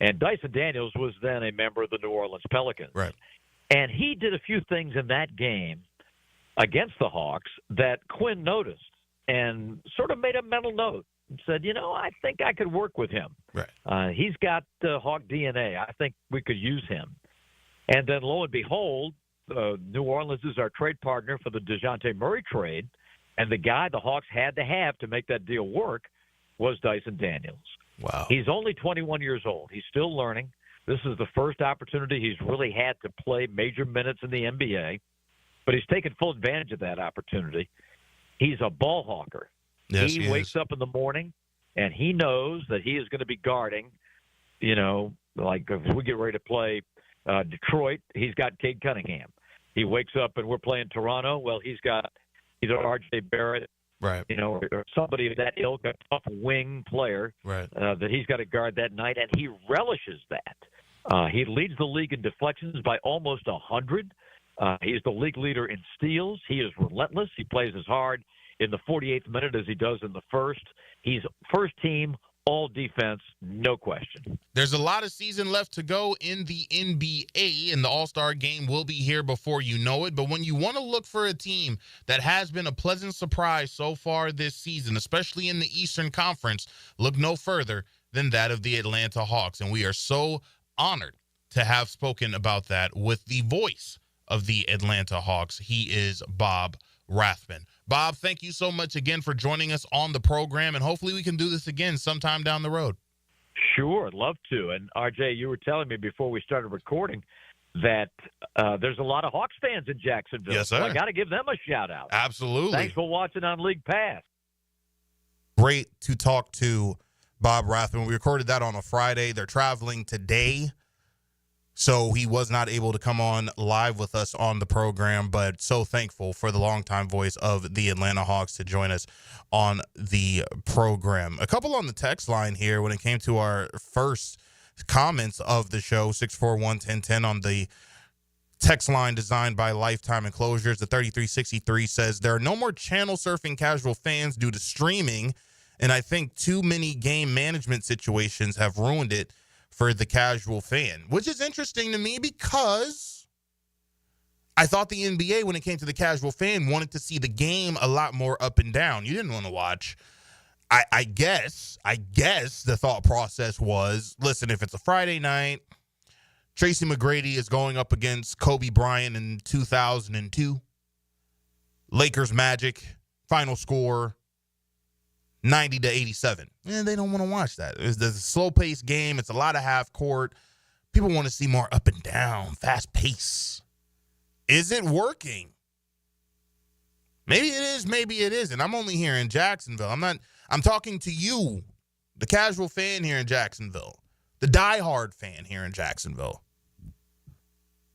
And Dyson Daniels was then a member of the New Orleans Pelicans. Right. And he did a few things in that game against the Hawks that Quinn noticed and sort of made a mental note and said, I think I could work with him. Right. He's got Hawk DNA. I think we could use him. And then, lo and behold, New Orleans is our trade partner for the DeJounte Murray trade, and the guy the Hawks had to have to make that deal work was Dyson Daniels. Wow. He's only 21 years old. He's still learning. This is the first opportunity he's really had to play major minutes in the NBA, but he's taken full advantage of that opportunity. He's a ball hawker. Yes, he wakes up in the morning, and he knows that he is going to be guarding, like if we get ready to play Detroit, he's got Cade Cunningham. He wakes up and we're playing Toronto. Well, he's got either R.J. Barrett, right, or somebody of that ilk, a tough wing player, right, that he's got to guard that night, and he relishes that. He leads the league in deflections by almost 100. He's the league leader in steals. He is relentless. He plays as hard in the 48th minute as he does in the first. He's first team, all defense, no question. There's a lot of season left to go in the NBA, and the All-Star game will be here before you know it. But when you want to look for a team that has been a pleasant surprise so far this season, especially in the Eastern Conference, look no further than that of the Atlanta Hawks. And we are so honored to have spoken about that with the voice of the Atlanta Hawks. He is Bob Rathman. Bob, thank you so much again for joining us on the program, and hopefully we can do this again sometime down the road. Sure, I'd love to. And, RJ, you were telling me before we started recording that there's a lot of Hawks fans in Jacksonville. Yes, sir. So I got to give them a shout-out. Absolutely. Thanks for watching on League Pass. Great to talk to Bob Rathman. We recorded that on a Friday. They're traveling today, so he was not able to come on live with us on the program, but so thankful for the longtime voice of the Atlanta Hawks to join us on the program. A couple on the text line here when it came to our first comments of the show, 641-1010 on the text line designed by Lifetime Enclosures. The 3363 says, there are no more channel surfing casual fans due to streaming, and I think too many game management situations have ruined it for the casual fan, which is interesting to me because I thought the NBA, when it came to the casual fan, wanted to see the game a lot more up and down. You didn't want to watch. I guess the thought process was, listen, if it's a Friday night, Tracy McGrady is going up against Kobe Bryant in 2002. Lakers Magic, final score 90-87. And they don't want to watch that. It's a slow-paced game. It's a lot of half court. People want to see more up and down, fast pace. Is it working? Maybe it is, maybe it isn't. I'm only here in Jacksonville. I'm talking to you, the casual fan here in Jacksonville, the diehard fan here in Jacksonville.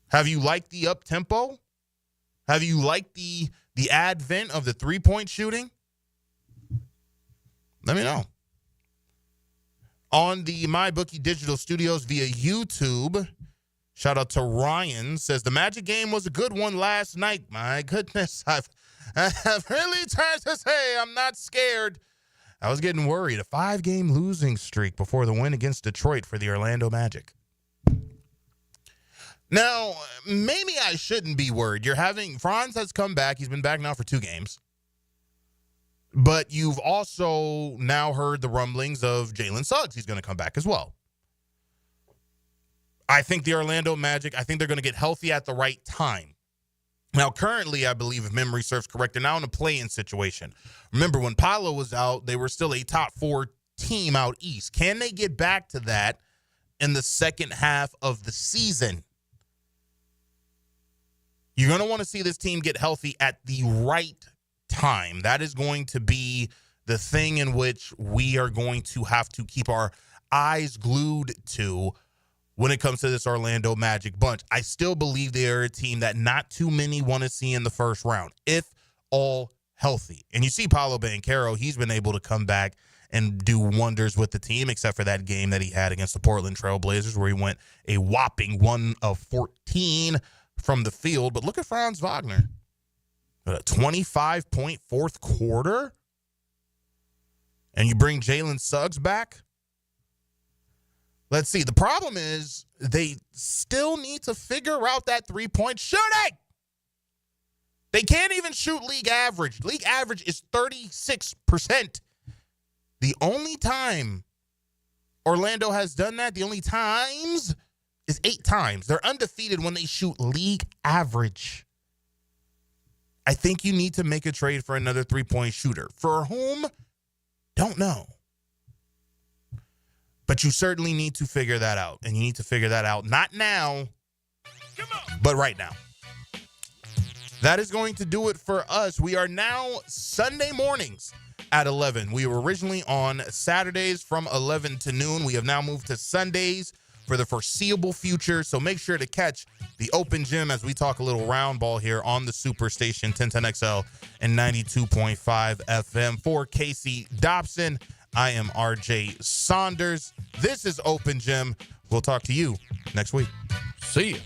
Have you liked the up-tempo? Have you liked the advent of the three-point shooting? Let me know. On the MyBookie Digital Studios via YouTube, shout out to Ryan, says the Magic game was a good one last night. My goodness, I've really tried to say I'm not scared. I was getting worried. A 5-game losing streak before the win against Detroit for the Orlando Magic. Now, maybe I shouldn't be worried. Franz has come back. He's been back now for 2 games. But you've also now heard the rumblings of Jalen Suggs. He's going to come back as well. I think the Orlando Magic, I think they're going to get healthy at the right time. Now, currently, I believe, if memory serves correct, they're now in a play-in situation. Remember, when Paolo was out, they were still a top 4 team out east. Can they get back to that in the second half of the season? You're going to want to see this team get healthy at the right time. That is going to be the thing in which we are going to have to keep our eyes glued to when it comes to this Orlando Magic bunch. I still believe they are a team that not too many want to see in the first round, if all healthy. And you see Paolo Banchero, he's been able to come back and do wonders with the team, except for that game that he had against the Portland Trail Blazers where he went a whopping 1 of 14 from the field. But look at Franz Wagner. A 25-point fourth quarter? And you bring Jalen Suggs back? Let's see. The problem is they still need to figure out that three-point shooting. They can't even shoot league average. League average is 36%. The only time Orlando has done that, the only times, is 8 times. They're undefeated when they shoot league average. I think you need to make a trade for another three-point shooter. For whom? Don't know. But you certainly need to figure that out. And you need to figure that out not now, but right now. That is going to do it for us. We are now Sunday mornings at 11. We were originally on Saturdays from 11 to noon. We have now moved to Sundays for the foreseeable future. So make sure to catch the Open Gym as we talk a little round ball here on the Superstation 1010XL and 92.5 FM. For Casey Dobson, I am RJ Saunders. This is Open Gym. We'll talk to you next week. See ya.